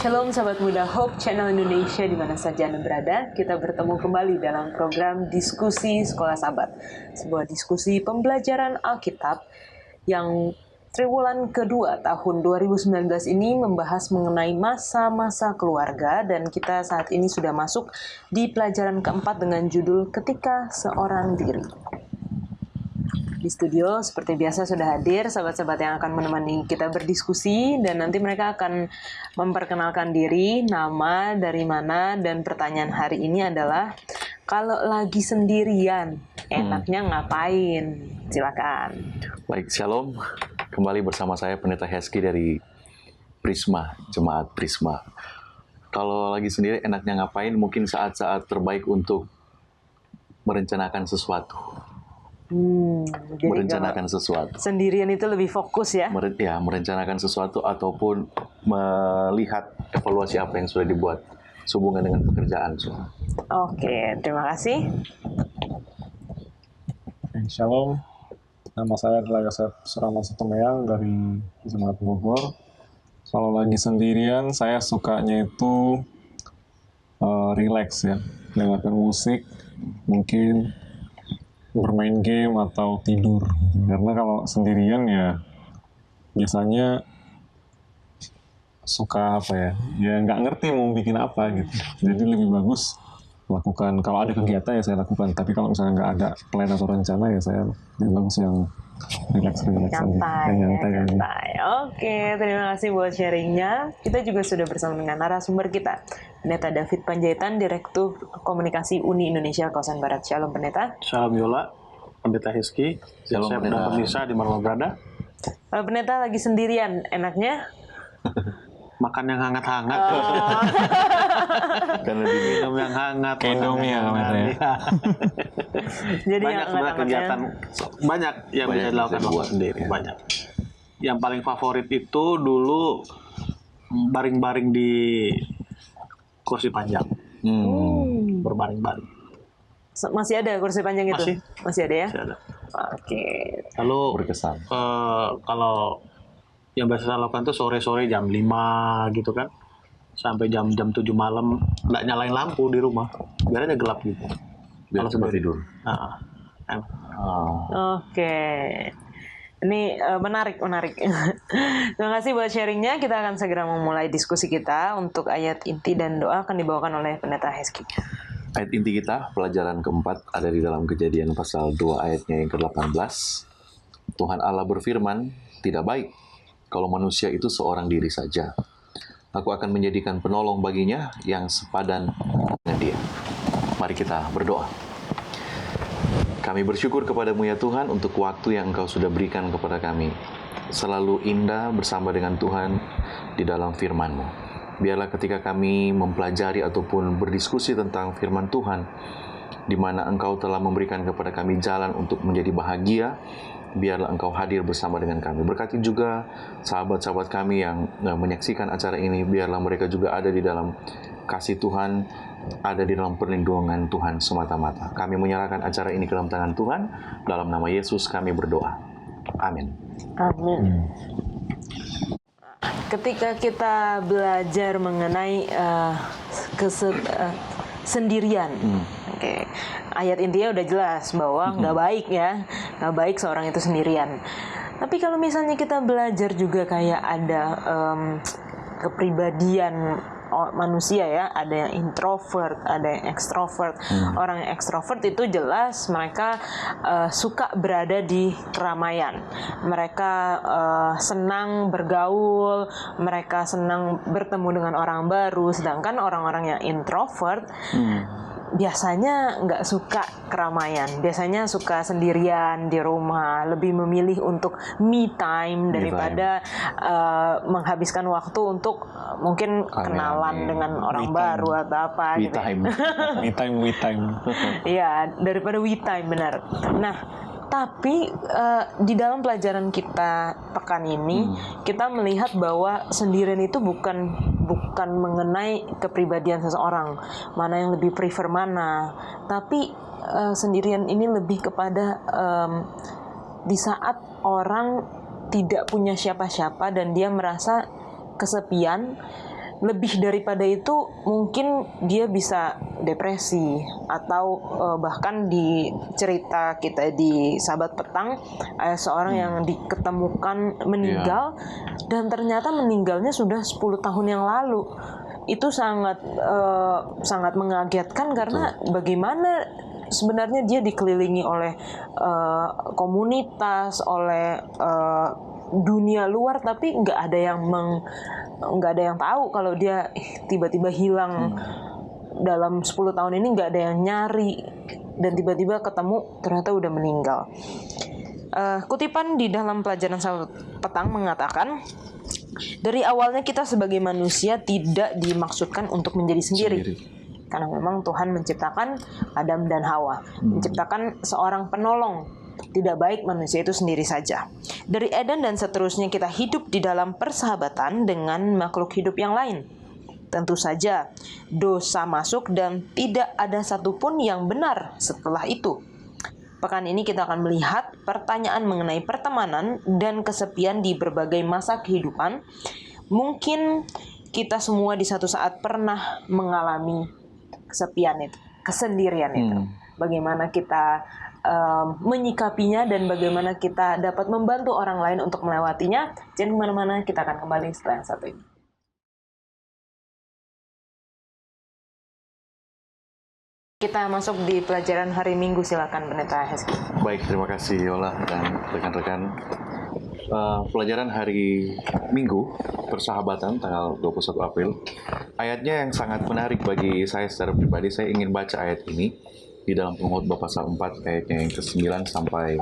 Shalom sahabat muda Hope Channel Indonesia di mana saja Anda berada. Kita bertemu kembali dalam program Diskusi Sekolah Sabat. Sebuah diskusi pembelajaran Alkitab yang triwulan kedua tahun 2019 ini membahas mengenai masa-masa keluarga, dan kita saat ini sudah masuk di pelajaran keempat dengan judul Ketika Seorang Diri. Di studio seperti biasa sudah hadir sahabat-sahabat yang akan menemani kita berdiskusi, dan nanti mereka akan memperkenalkan diri, nama, dari mana, dan pertanyaan hari ini adalah kalau lagi sendirian enaknya ngapain? Silakan. Baik, Shalom. Kembali bersama saya Pendeta Heski dari Prisma, Jemaat Prisma. Kalau lagi sendiri enaknya ngapain? Mungkin saat-saat terbaik untuk merencanakan sesuatu. Jadi Merencanakan sesuatu. Sendirian itu lebih fokus ya? Merencanakan sesuatu ataupun melihat evaluasi apa yang sudah dibuat sehubungan dengan pekerjaan. Oke, terima kasih. Shalom, nama saya adalah Yosef Suraman Sotomeyang dari Jemaat Bogor. Kalau lagi sendirian, saya sukanya itu relax ya, dengarkan musik, mungkin bermain game atau tidur. Karena kalau sendirian ya biasanya suka nggak ngerti mau bikin apa gitu. Jadi lebih bagus lakukan, kalau ada kegiatan ya saya lakukan, tapi kalau misalnya nggak ada plan atau rencana ya saya lebih bagus yang relax nyantai. Oke, terima kasih buat sharingnya. Kita juga sudah bersama dengan narasumber kita, Pendeta David Panjaitan, Direktur Komunikasi Uni Indonesia Kawasan Barat. Shalom Pendeta. Shalom Yola, Pendeta Heski, Shalom saya Pendeta. dan pemirsa di mana berada. Kalau Pendeta lagi sendirian, enaknya Makan yang hangat-hangat, Karena minum yang hangat, Kayak Indomie ya, namanya ya. jadi banyak yang sebenarnya kegiatan, banyak yang Banyak bisa dilakukan bisa waktu dibuat, sendiri, ya. banyak. Yang paling favorit itu dulu baring-baring di kursi panjang, berbaring-baring. Masih ada kursi panjang itu? Masih ada ya? Masih ada. Oke. Lalu berkesan. kalau yang biasa saya lakukan tuh sore-sore jam 5 gitu kan, sampai jam 7 malam nggak nyalain lampu di rumah, biar aja gelap gitu. Biar Kalau cepat sendiri. tidur. Oke. Ini menarik. Terima kasih buat sharingnya. Kita akan segera memulai diskusi kita. Untuk ayat inti dan doa akan dibawakan oleh Pendeta Heski. Ayat inti kita, pelajaran keempat, ada di dalam Kejadian pasal 2 ayatnya yang ke-18. Tuhan Allah berfirman, tidak baik kalau manusia itu seorang diri saja. Aku akan menjadikan penolong baginya yang sepadan dengan dia. Mari kita berdoa. Kami bersyukur kepadamu ya Tuhan untuk waktu yang Engkau sudah berikan kepada kami. Selalu indah bersama dengan Tuhan di dalam firman-Mu. Biarlah ketika kami mempelajari ataupun berdiskusi tentang firman Tuhan, di mana Engkau telah memberikan kepada kami jalan untuk menjadi bahagia, biarlah Engkau hadir bersama dengan kami. Berkati juga sahabat-sahabat kami yang menyaksikan acara ini, biarlah mereka juga ada di dalam kasih Tuhan, ada di dalam perlindungan Tuhan semata-mata. Kami menyerahkan acara ini ke dalam tangan Tuhan, dalam nama Yesus kami berdoa. Amin. Amin. Ketika kita belajar mengenai sendirian, oke. Ayat intinya udah jelas bahwa nggak baik ya, nggak baik seorang itu sendirian. Tapi kalau misalnya kita belajar juga kayak ada kepribadian manusia ya, ada yang introvert, ada yang extrovert. Orang yang extrovert itu jelas mereka suka berada di keramaian. Mereka senang bergaul, mereka senang bertemu dengan orang baru. Sedangkan orang-orang yang introvert biasanya nggak suka keramaian, biasanya suka sendirian di rumah, lebih memilih untuk me time daripada menghabiskan waktu untuk mungkin kenalan dengan orang baru atau apa Me gitu. Me time. Iya, daripada we time, benar. Nah, tapi di dalam pelajaran kita pekan ini kita melihat bahwa sendirian itu bukan mengenai kepribadian seseorang, mana yang lebih prefer mana, tapi sendirian ini lebih kepada di saat orang tidak punya siapa-siapa dan dia merasa kesepian, lebih daripada itu mungkin dia bisa depresi atau bahkan di cerita kita di Sahabat Petang ada seorang yang diketemukan meninggal dan ternyata meninggalnya sudah 10 tahun yang lalu. Itu sangat sangat mengagetkan karena bagaimana sebenarnya dia dikelilingi oleh komunitas, oleh dunia luar, tapi nggak ada yang tahu kalau dia tiba-tiba hilang. Dalam 10 tahun ini nggak ada yang nyari dan tiba-tiba ketemu ternyata udah meninggal. Kutipan di dalam pelajaran Sahabat Petang mengatakan, dari awalnya kita sebagai manusia tidak dimaksudkan untuk menjadi sendiri. Karena memang Tuhan menciptakan Adam dan Hawa, menciptakan seorang penolong. Tidak baik manusia itu sendiri saja. Dari Eden dan seterusnya kita hidup di dalam persahabatan dengan makhluk hidup yang lain. Tentu saja dosa masuk dan tidak ada satupun yang benar setelah itu. Pekan ini kita akan melihat pertanyaan mengenai pertemanan dan kesepian di berbagai masa kehidupan. Mungkin kita semua di satu saat pernah mengalami kesepian itu, kesendirian itu. Bagaimana kita menyikapinya dan bagaimana kita dapat membantu orang lain untuk melewatinya. Jangan kemana-mana, kita akan kembali setelah yang satu ini. Kita masuk di pelajaran hari Minggu, silakan Pendeta Hezki. Baik, terima kasih Yola dan rekan-rekan. Pelajaran hari Minggu, persahabatan tanggal 21 April. Ayatnya yang sangat menarik bagi saya secara pribadi. Saya ingin baca ayat ini di dalam Pengkhotbah pasal 4 ayatnya yang ke-9 sampai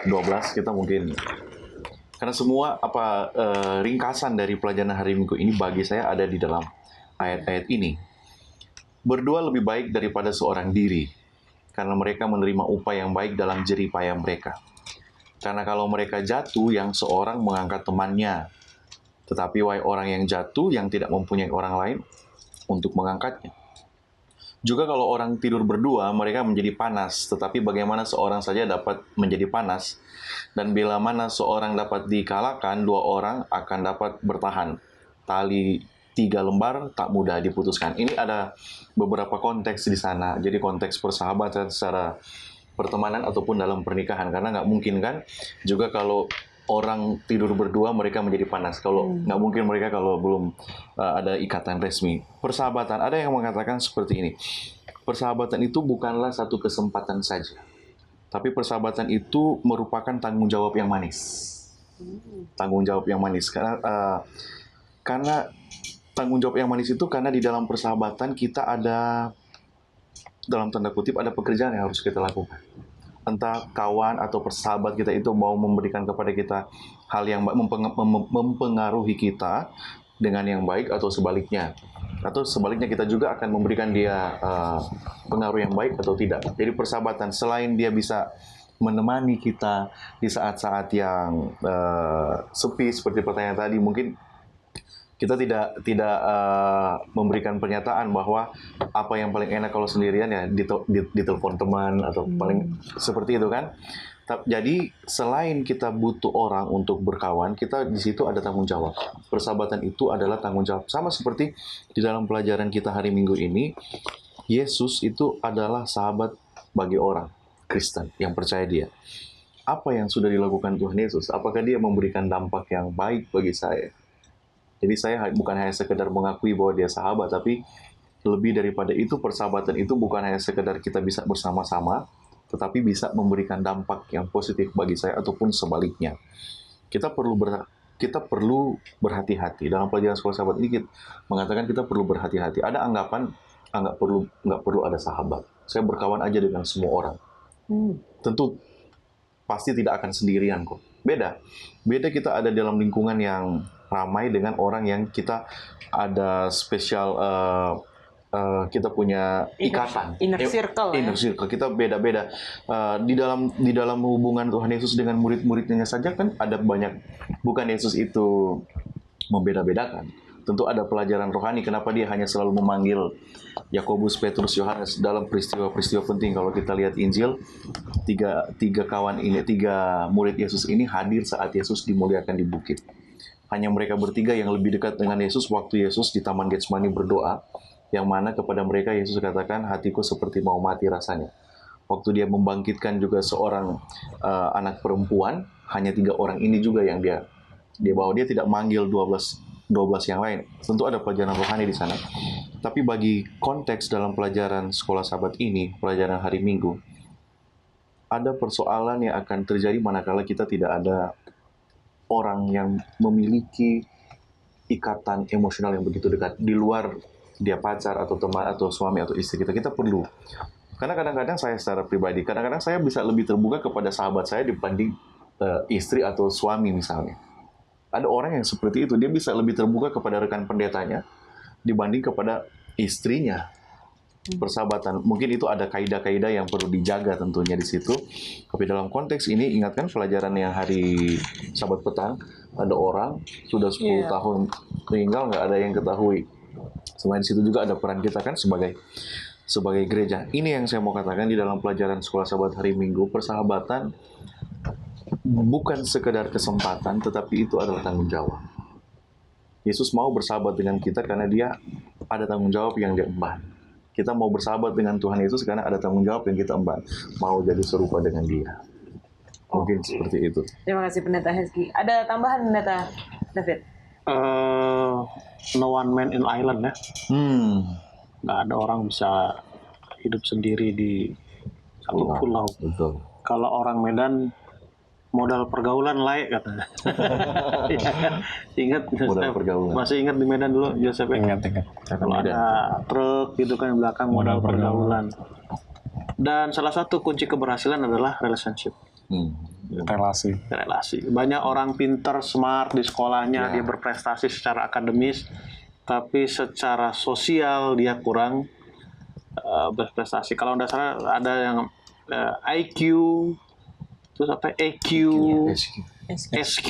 12. Kita mungkin karena semua ringkasan dari pelajaran hari Minggu ini bagi saya ada di dalam ayat-ayat ini. Berdua lebih baik daripada seorang diri, karena mereka menerima upah yang baik dalam jerih payah mereka. Karena kalau mereka jatuh, yang seorang mengangkat temannya. Tetapi wahai orang yang jatuh, yang tidak mempunyai orang lain untuk mengangkatnya. Juga kalau orang tidur berdua, mereka menjadi panas. Tetapi bagaimana seorang saja dapat menjadi panas? Dan bila mana seorang dapat dikalahkan, 2 orang akan dapat bertahan. Tali 3 lembar tak mudah diputuskan. Ini ada beberapa konteks di sana. Jadi konteks persahabatan secara pertemanan ataupun dalam pernikahan. Karena nggak mungkin kan juga kalau orang tidur berdua mereka menjadi panas. Kalau nggak mungkin mereka kalau belum ada ikatan resmi. Persahabatan, ada yang mengatakan seperti ini. Persahabatan itu bukanlah satu kesempatan saja. Tapi persahabatan itu merupakan tanggung jawab yang manis. Tanggung jawab yang manis. Karena tanggung jawab yang manis itu karena di dalam persahabatan kita ada, dalam tanda kutip, ada pekerjaan yang harus kita lakukan. Entah kawan atau persahabat kita itu mau memberikan kepada kita hal yang mempengaruhi kita dengan yang baik atau sebaliknya. Atau sebaliknya kita juga akan memberikan dia pengaruh yang baik atau tidak. Jadi persahabatan selain dia bisa menemani kita di saat-saat yang sepi seperti pertanyaan tadi, mungkin kita tidak memberikan pernyataan bahwa apa yang paling enak kalau sendirian ya ditelepon teman atau paling seperti itu kan. Jadi selain kita butuh orang untuk berkawan, kita di situ ada tanggung jawab. Persahabatan itu adalah tanggung jawab. Sama seperti di dalam pelajaran kita hari Minggu ini, Yesus itu adalah sahabat bagi orang Kristen yang percaya dia. Apa yang sudah dilakukan Tuhan Yesus? Apakah dia memberikan dampak yang baik bagi saya? Jadi saya bukan hanya sekedar mengakui bahwa dia sahabat, tapi lebih daripada itu, persahabatan itu bukan hanya sekedar kita bisa bersama-sama, tetapi bisa memberikan dampak yang positif bagi saya ataupun sebaliknya. Kita perlu berhati-hati. Dalam pelajaran sekolah sahabat ini kita mengatakan kita perlu berhati-hati. Ada anggapan nggak perlu ada sahabat. Saya berkawan aja dengan semua orang. Tentu pasti tidak akan sendirian kok. Beda kita ada dalam lingkungan yang ramai dengan orang yang kita ada spesial, kita punya ikatan inner circle. Inner circle kita beda-beda. Di dalam hubungan Tuhan Yesus dengan murid-muridnya saja kan ada banyak. Bukan Yesus itu membeda-bedakan. Tentu ada pelajaran rohani. Kenapa dia hanya selalu memanggil Yakobus, Petrus, Yohanes dalam peristiwa-peristiwa penting. Kalau kita lihat Injil, tiga murid Yesus ini hadir saat Yesus dimuliakan di bukit. hanya mereka bertiga yang lebih dekat dengan Yesus waktu Yesus di Taman Getsemani berdoa, yang mana kepada mereka Yesus katakan, hatiku seperti mau mati rasanya. Waktu dia membangkitkan juga seorang anak perempuan, hanya 3 orang ini juga yang dia bawa. Dia tidak manggil 12 yang lain. Tentu ada pelajaran rohani di sana. Tapi bagi konteks dalam pelajaran sekolah sahabat ini, pelajaran hari Minggu, ada persoalan yang akan terjadi manakala kita tidak ada orang yang memiliki ikatan emosional yang begitu dekat. Di luar dia pacar atau teman atau suami atau istri kita perlu. Karena kadang-kadang saya secara pribadi, kadang-kadang saya bisa lebih terbuka kepada sahabat saya dibanding istri atau suami misalnya. Ada orang yang seperti itu, dia bisa lebih terbuka kepada rekan pendetanya dibanding kepada istrinya. Persahabatan, mungkin itu ada kaidah-kaidah yang perlu dijaga tentunya di situ. Tapi dalam konteks ini, ingatkan pelajaran yang hari Sabat petang, ada orang sudah 10 tahun meninggal, nggak ada yang ketahui. Selain situ juga ada peran kita kan sebagai gereja. Ini yang saya mau katakan di dalam pelajaran sekolah Sabat hari Minggu, persahabatan bukan sekedar kesempatan, tetapi itu adalah tanggung jawab. Yesus mau bersahabat dengan kita karena dia ada tanggung jawab yang dia emban. Kita mau bersahabat dengan Tuhan Yesus karena ada tanggung jawab yang kita emban. Mau jadi serupa dengan dia. Mungkin seperti itu. Terima kasih Pendeta Hezki. Ada tambahan Pendeta David? No one man in island ya. Nggak ada orang bisa hidup sendiri di satu pulau. Betul. Kalau orang Medan modal pergaulan laik katanya. Ingat Modal pergaulan. Masih ingat di Medan dulu Joseph? Ingat. Kalau ada truk gitu kan di belakang modal pergaulan. Dan salah satu kunci keberhasilan adalah relationship. Relasi. Banyak orang pinter, smart di sekolahnya, dia berprestasi secara akademis, tapi secara sosial dia kurang berprestasi. Kalau nggak salah ada yang IQ, terus apa EQ, SQ.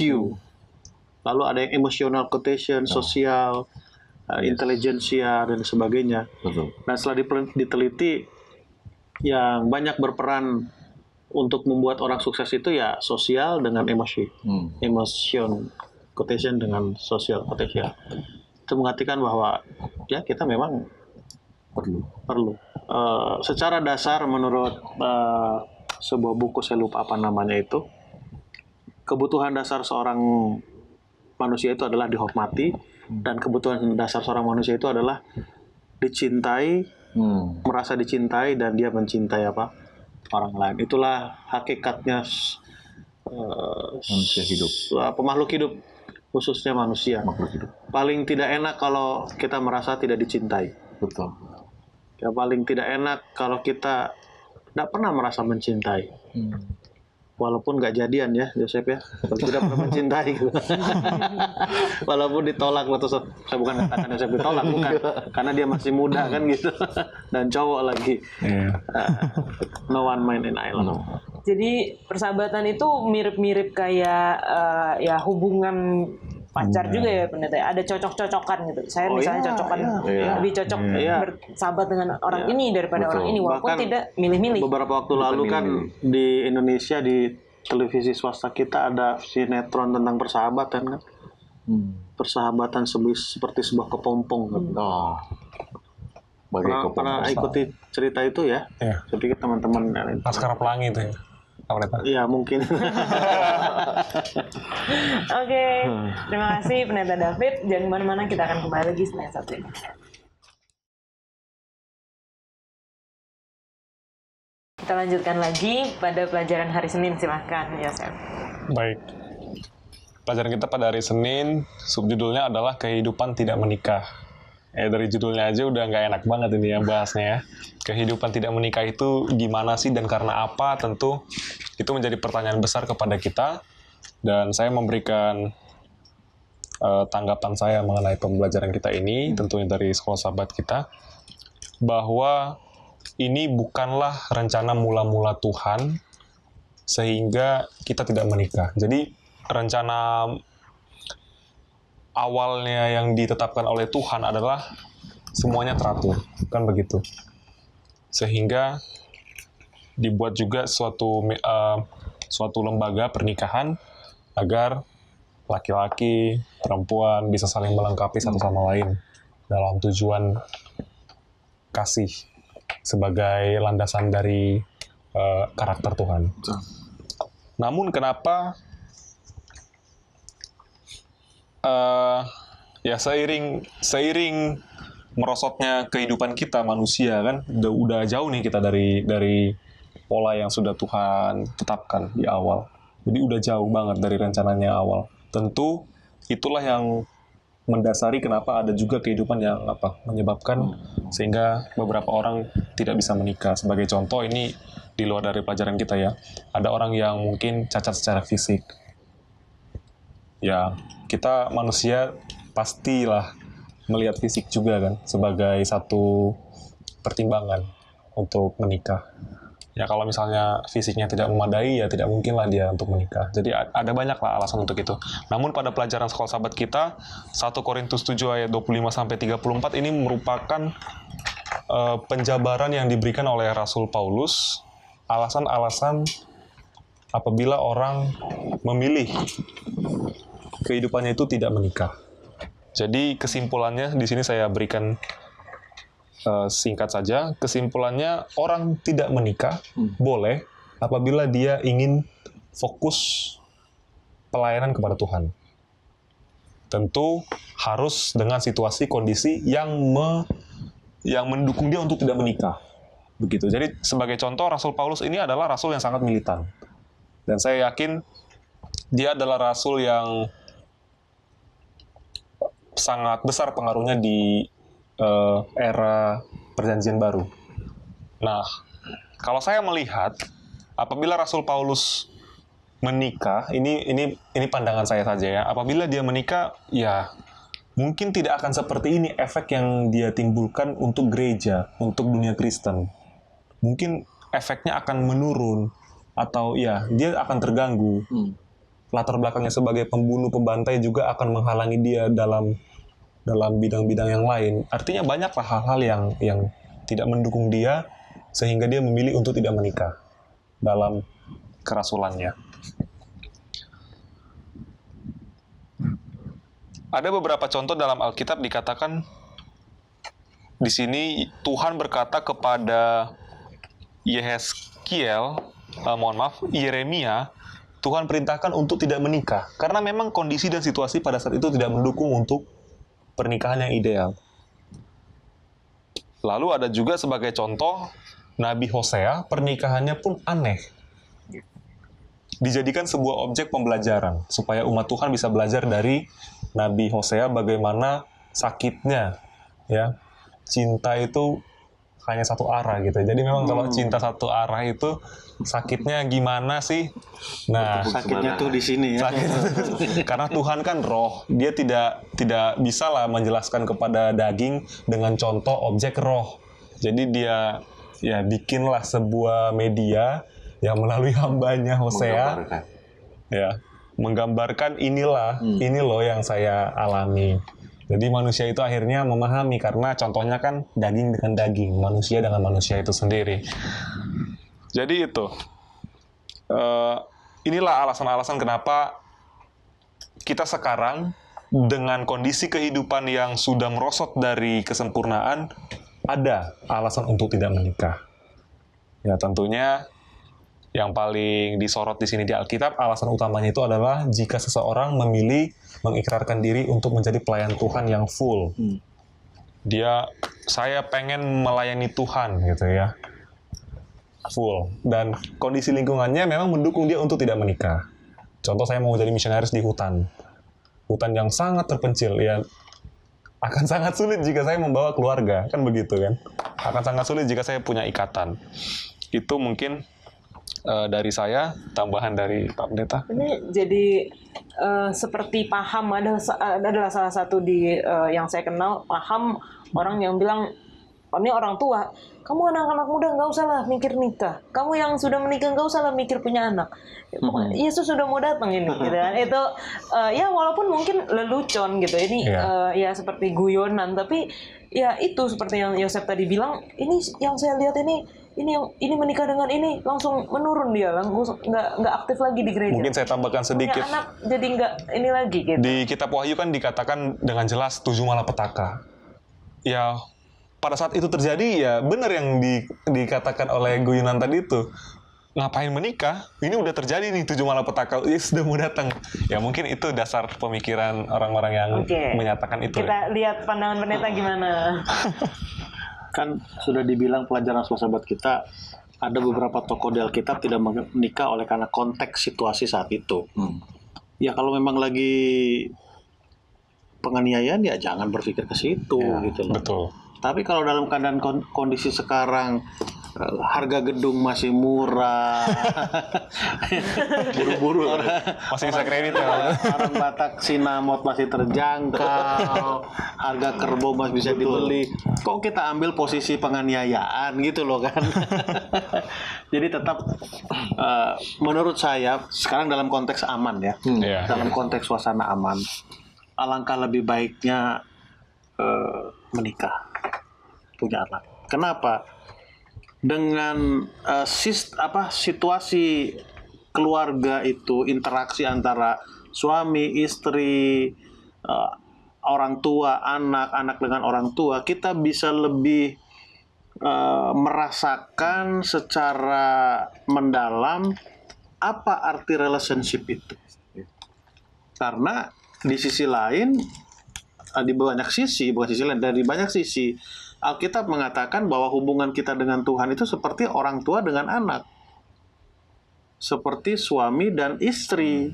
Lalu ada yang emotional quotient, sosial, intelijensia dan sebagainya. Betul. Nah setelah diteliti, yang banyak berperan untuk membuat orang sukses itu ya sosial dengan emosi, emotion quotient dengan social quotient. Itu mengartikan bahwa ya kita memang perlu. Secara dasar menurut sebuah buku, saya lupa apa namanya itu, kebutuhan dasar seorang manusia itu adalah dihormati, dan kebutuhan dasar seorang manusia itu adalah dicintai, merasa dicintai, dan dia mencintai orang lain. Itulah hakikatnya Manusia hidup. Makhluk hidup, khususnya manusia. Makhluk hidup. Paling tidak enak kalau kita merasa tidak dicintai. Betul. Ya, paling tidak enak kalau kita tidak pernah merasa mencintai. Walaupun nggak jadian ya, Joseph ya. Kalau tidak pernah mencintai. Walaupun ditolak, atau saya bukan katakan Joseph ditolak, bukan. Karena dia masih muda kan gitu. Dan cowok lagi. No one man in island. Jadi persahabatan itu mirip-mirip kayak ya hubungan pacar juga ya Pendeta. Ada cocok-cocokan gitu. Saya misalnya cocokan lebih cocok bersahabat dengan orang ini daripada orang ini, walaupun Bahkan tidak milih-milih. Beberapa waktu lalu kan di Indonesia di televisi swasta kita ada sinetron tentang persahabatan kan. Persahabatan seperti sebuah kepompong kan. Pernah ikuti cerita itu ya? Iya. Saya pikir teman-teman Laskar Pelangi itu ya. Iya mungkin. Oke, terima kasih Pendeta David. Jangan kemana-mana, kita akan kembali lagi setelah satu ini. Kita lanjutkan lagi pada pelajaran hari Senin. Silahkan, Yosef. Baik. Pelajaran kita pada hari Senin, subjudulnya adalah kehidupan tidak menikah. Dari judulnya aja udah nggak enak banget ini ya bahasnya ya. Kehidupan tidak menikah itu gimana sih dan karena apa? Tentu itu menjadi pertanyaan besar kepada kita. Dan saya memberikan tanggapan saya mengenai pembelajaran kita ini, tentunya dari sekolah sahabat kita, bahwa ini bukanlah rencana mula-mula Tuhan sehingga kita tidak menikah. Jadi rencana awalnya yang ditetapkan oleh Tuhan adalah semuanya teratur, kan begitu. Sehingga dibuat juga suatu lembaga pernikahan agar laki-laki, perempuan bisa saling melengkapi satu sama lain dalam tujuan kasih sebagai landasan dari karakter Tuhan. Namun kenapa ya seiring merosotnya kehidupan kita manusia kan udah jauh nih kita dari pola yang sudah Tuhan tetapkan di awal. Jadi udah jauh banget dari rencananya awal. Tentu itulah yang mendasari kenapa ada juga kehidupan yang menyebabkan sehingga beberapa orang tidak bisa menikah. Sebagai contoh, ini di luar dari pelajaran kita ya. Ada orang yang mungkin cacat secara fisik. Ya, kita manusia pastilah melihat fisik juga kan sebagai satu pertimbangan untuk menikah. Ya kalau misalnya fisiknya tidak memadai, ya tidak mungkinlah dia untuk menikah. Jadi ada banyak lah alasan untuk itu. Namun pada pelajaran sekolah sahabat kita, 1 Korintus 7 ayat 25-34 ini merupakan penjabaran yang diberikan oleh Rasul Paulus, alasan-alasan apabila orang memilih kehidupannya itu tidak menikah. Jadi kesimpulannya di sini saya berikan singkat saja, kesimpulannya orang tidak menikah boleh apabila dia ingin fokus pelayanan kepada Tuhan. Tentu harus dengan situasi kondisi yang mendukung dia untuk tidak menikah. Begitu. Jadi sebagai contoh Rasul Paulus ini adalah rasul yang sangat militan. Dan saya yakin dia adalah rasul yang sangat besar pengaruhnya di era Perjanjian Baru. Nah, kalau saya melihat apabila Rasul Paulus menikah, ini pandangan saya saja ya. Apabila dia menikah, ya mungkin tidak akan seperti ini efek yang dia timbulkan untuk gereja, untuk dunia Kristen. Mungkin efeknya akan menurun atau ya dia akan terganggu. Latar belakangnya sebagai pembunuh, pembantai juga akan menghalangi dia dalam bidang-bidang yang lain. Artinya banyaklah hal-hal yang tidak mendukung dia sehingga dia memilih untuk tidak menikah dalam kerasulannya. Ada beberapa contoh dalam Alkitab dikatakan di sini Tuhan berkata kepada Yeremia, Tuhan perintahkan untuk tidak menikah karena memang kondisi dan situasi pada saat itu tidak mendukung untuk pernikahan yang ideal. Lalu ada juga sebagai contoh Nabi Hosea, pernikahannya pun aneh. Dijadikan sebuah objek pembelajaran supaya umat Tuhan bisa belajar dari Nabi Hosea bagaimana sakitnya ya. Cinta itu hanya satu arah gitu. Jadi memang kalau cinta satu arah itu sakitnya gimana sih? Nah, sakitnya tuh di sini ya. Karena Tuhan kan roh, dia tidak bisa lah menjelaskan kepada daging dengan contoh objek roh. Jadi dia ya bikinlah sebuah media yang melalui hambanya Hosea menggambarkan ini loh yang saya alami. Jadi manusia itu akhirnya memahami karena contohnya kan daging dengan daging, manusia dengan manusia itu sendiri. Jadi itu, inilah alasan-alasan kenapa kita sekarang dengan kondisi kehidupan yang sudah merosot dari kesempurnaan, ada alasan untuk tidak menikah. Ya tentunya yang paling disorot di sini di Alkitab, alasan utamanya itu adalah jika seseorang memilih mengikrarkan diri untuk menjadi pelayan Tuhan yang full. Saya pengen melayani Tuhan gitu ya. Full. Dan kondisi lingkungannya memang mendukung dia untuk tidak menikah. Contoh saya mau jadi misionaris di hutan. Hutan yang sangat terpencil ya. Akan sangat sulit jika saya membawa keluarga, kan begitu kan. Akan sangat sulit jika saya punya ikatan. Itu mungkin dari saya, tambahan dari Pak Pendeta. Ini jadi seperti paham adalah salah satu yang saya kenal, paham orang yang bilang, ini orang tua, kamu anak-anak muda nggak usah lah mikir nikah, kamu yang sudah menikah nggak usah lah mikir punya anak. Yesus sudah mau datang ini, gitu kan? Itu ya walaupun mungkin lelucon gitu, ini ya seperti guyonan, tapi ya itu seperti yang Yosef tadi bilang, ini yang saya lihat ini ini menikah dengan ini langsung menurun dia, langsung nggak aktif lagi di gereja. Mungkin saya tambahkan sedikit. Punya anak jadi nggak ini lagi gitu. Di kitab Wahyu kan dikatakan dengan jelas 7 malapetaka. Ya pada saat itu terjadi ya benar yang dikatakan oleh Guyunan tadi itu. Ngapain menikah? Ini udah terjadi nih 7 malapetaka, ya sudah mau datang. Ya mungkin itu dasar pemikiran orang-orang yang menyatakan itu. Kita lihat pandangan pendeta gimana. Kan sudah dibilang pelajaran sahabat kita, ada beberapa tokoh di Alkitab tidak menikah oleh karena konteks situasi saat itu. Ya kalau memang lagi penganiayaan ya jangan berpikir ke situ gitu loh. Betul. Tapi kalau dalam keadaan kondisi sekarang, harga gedung masih murah, buru-buru, masih bisa kredit ya. Orang Batak Sinamot masih terjangkau, harga kerbau masih bisa dibeli. Kok kita ambil posisi penganiayaan gitu loh kan? Jadi tetap menurut saya sekarang dalam konteks aman ya, dalam konteks suasana aman, alangkah lebih baiknya menikah, punya anak. Kenapa? Dengan situasi keluarga itu, interaksi antara suami, istri, orang tua, anak dengan orang tua, kita bisa lebih merasakan secara mendalam apa arti relationship itu. Karena di sisi lain, di banyak sisi, bukan sisi lain, dari banyak sisi, Alkitab mengatakan bahwa hubungan kita dengan Tuhan itu seperti orang tua dengan anak. Seperti suami dan istri.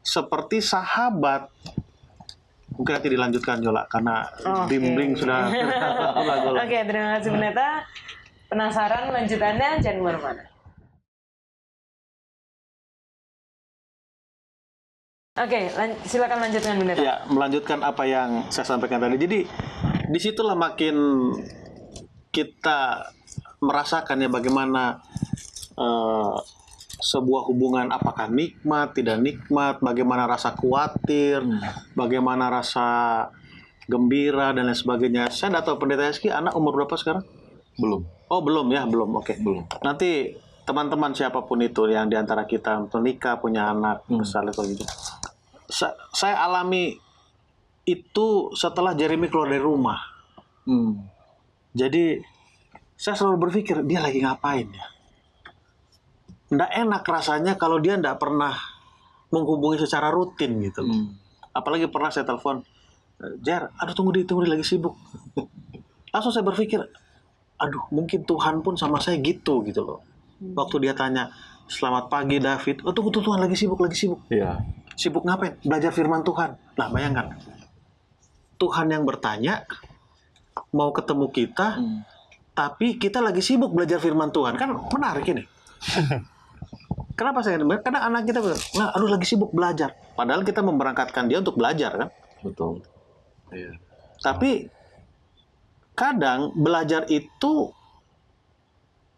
Seperti sahabat. Mungkin nanti dilanjutkan Jola, karena bimbing sudah. Oke, terima kasih pendeta. Penasaran lanjutannya? Jangan kemana-mana. Oke, silakan lanjutkan pendeta. Ya, melanjutkan apa yang saya sampaikan tadi. Jadi disitulah makin kita merasakan ya bagaimana sebuah hubungan apakah nikmat, tidak nikmat, bagaimana rasa khawatir, bagaimana rasa gembira dan lain sebagainya. Saya nggak tahu pendeta Eski anak umur berapa sekarang? Belum. Oh belum ya, belum. Oke. Belum. Nanti teman-teman siapapun itu yang diantara kita menikah, punya anak, besar atau gitu. Saya alami itu setelah Jeremy keluar dari rumah. Jadi saya selalu berpikir dia lagi ngapain ya. Nggak enak rasanya kalau dia nggak pernah menghubungi secara rutin gitu. Apalagi pernah saya telepon, Jer, aduh tunggu di lagi sibuk. Langsung saya berpikir, aduh mungkin Tuhan pun sama saya gitu loh. Waktu dia tanya, selamat pagi David, oh tunggu Tuhan lagi sibuk. Iya. Sibuk ngapain? Belajar firman Tuhan. Nah bayangkan, Tuhan yang bertanya, mau ketemu kita, tapi kita lagi sibuk belajar firman Tuhan. Kan menarik ini. Kenapa saya dengar? Karena anak kita bilang, nah, aduh lagi sibuk belajar. Padahal kita memberangkatkan dia untuk belajar kan. Betul. Iya. Tapi kadang belajar itu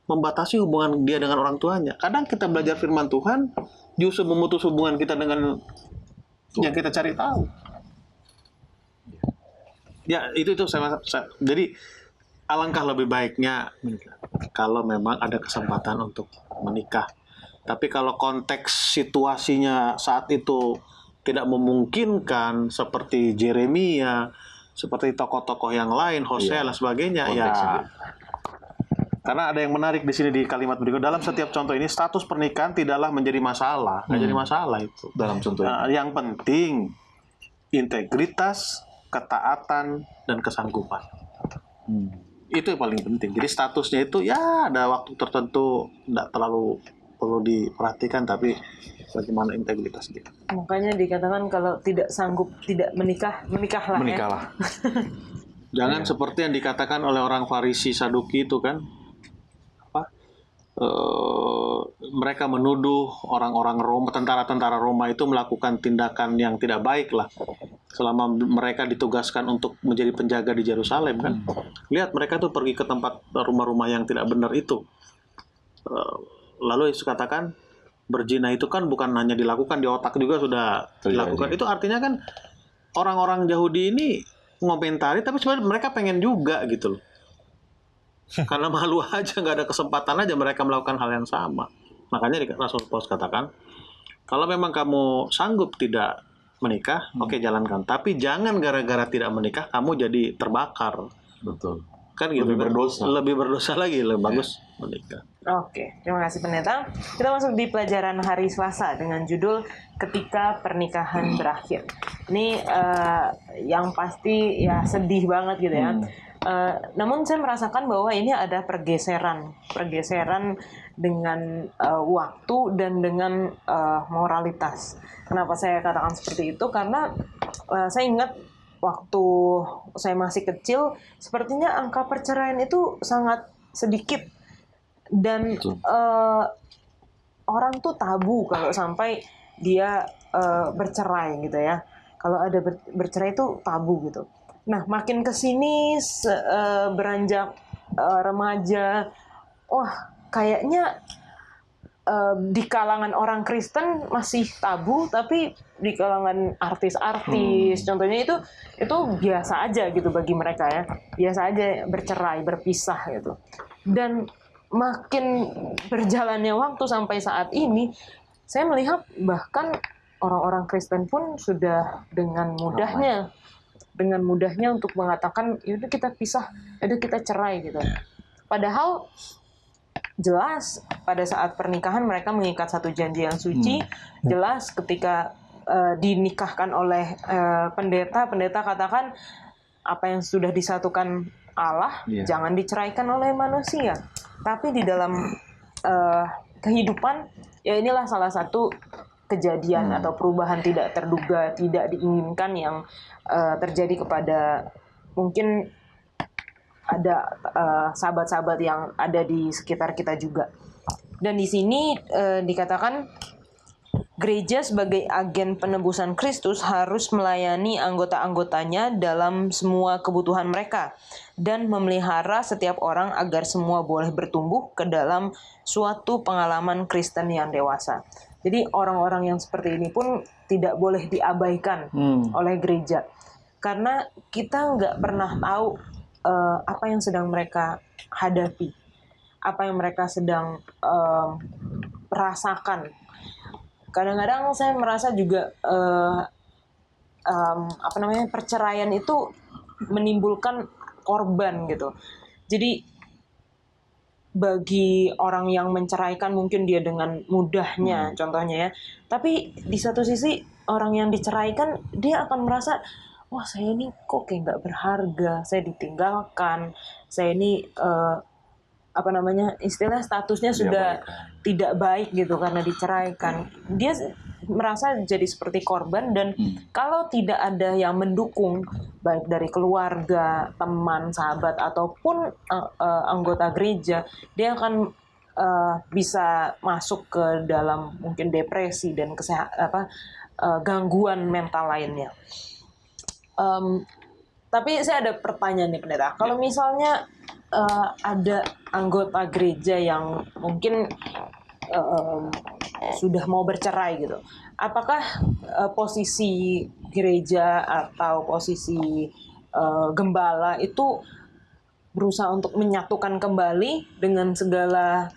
membatasi hubungan dia dengan orang tuanya. Kadang kita belajar firman Tuhan, justru memutus hubungan kita dengan yang kita cari tahu. Ya itu saya jadi alangkah lebih baiknya kalau memang ada kesempatan untuk menikah. Tapi kalau konteks situasinya saat itu tidak memungkinkan seperti Jeremia, seperti tokoh-tokoh yang lain, Hosea dan sebagainya, ya. Karena ada yang menarik di sini di kalimat berikut. Dalam setiap contoh ini status pernikahan tidaklah menjadi masalah, nggak jadi masalah itu. Dalam contoh ini. Yang penting integritas, ketaatan, dan kesanggupan. Itu yang paling penting. Jadi statusnya itu ya ada waktu tertentu nggak terlalu perlu diperhatikan, tapi bagaimana integritas dia. Makanya dikatakan kalau tidak sanggup tidak menikahlah. Menikahlah. Jangan seperti yang dikatakan oleh orang Farisi Saduki itu kan, mereka menuduh orang-orang Roma, tentara-tentara Roma itu melakukan tindakan yang tidak baik lah selama mereka ditugaskan untuk menjadi penjaga di Yerusalem kan. Lihat mereka tuh pergi ke tempat rumah-rumah yang tidak benar itu. Lalu Yesus katakan berzina itu kan bukan hanya dilakukan di otak juga sudah dilakukan. Itu artinya kan orang-orang Yahudi ini ngomentari tapi sebenarnya mereka pengen juga gitu loh. Karena malu aja, nggak ada kesempatan aja mereka melakukan hal yang sama. Makanya Rasul Paulus katakan, kalau memang kamu sanggup tidak menikah, oke jalankan. Tapi jangan gara-gara tidak menikah kamu jadi terbakar. Betul. Kan gitu. Lebih berdosa. Lebih berdosa lagi, lebih bagus menikah. Oke, terima kasih pendeta. Kita masuk di pelajaran hari Selasa dengan judul Ketika Pernikahan Berakhir. Ini yang pasti ya sedih banget gitu ya. Namun saya merasakan bahwa ini ada pergeseran dengan waktu dan dengan moralitas. Kenapa saya katakan seperti itu? Karena saya ingat waktu saya masih kecil, sepertinya angka perceraian itu sangat sedikit. Dan orang tuh tabu kalau sampai dia bercerai gitu ya. Kalau ada bercerai itu tabu gitu. Nah, makin kesini beranjak remaja, wah kayaknya di kalangan orang Kristen masih tabu, tapi di kalangan artis-artis, contohnya itu biasa aja gitu bagi mereka ya, biasa aja bercerai, berpisah gitu. Dan makin berjalannya waktu sampai saat ini, saya melihat bahkan orang-orang Kristen pun sudah dengan mudahnya untuk mengatakan, yaudah kita pisah, yaudah kita cerai gitu. Padahal jelas pada saat pernikahan mereka mengikat satu janji yang suci. Jelas ketika dinikahkan oleh pendeta katakan apa yang sudah disatukan Allah jangan diceraikan oleh manusia. Tapi di dalam kehidupan ya inilah salah satu kejadian atau perubahan tidak terduga, tidak diinginkan yang terjadi kepada mungkin ada sahabat-sahabat yang ada di sekitar kita juga. Dan di sini dikatakan gereja sebagai agen penebusan Kristus harus melayani anggota-anggotanya dalam semua kebutuhan mereka dan memelihara setiap orang agar semua boleh bertumbuh ke dalam suatu pengalaman Kristen yang dewasa. Jadi orang-orang yang seperti ini pun tidak boleh diabaikan oleh gereja. Karena kita nggak pernah tahu apa yang sedang mereka hadapi, apa yang mereka sedang rasakan. Kadang-kadang saya merasa juga perceraian itu menimbulkan korban gitu. Jadi bagi orang yang menceraikan mungkin dia dengan mudahnya contohnya ya. Tapi di satu sisi orang yang diceraikan dia akan merasa, wah saya ini kok kayak nggak berharga, saya ditinggalkan, saya ini istilah statusnya sudah tidak baik gitu karena diceraikan. Dia merasa jadi seperti korban dan kalau tidak ada yang mendukung baik dari keluarga, teman, sahabat ataupun anggota gereja, dia akan bisa masuk ke dalam mungkin depresi dan gangguan mental lainnya. Tapi saya ada pertanyaan nih pendeta. Kalau misalnya ada anggota gereja yang mungkin sudah mau bercerai gitu, apakah posisi gereja atau posisi gembala itu berusaha untuk menyatukan kembali dengan segala,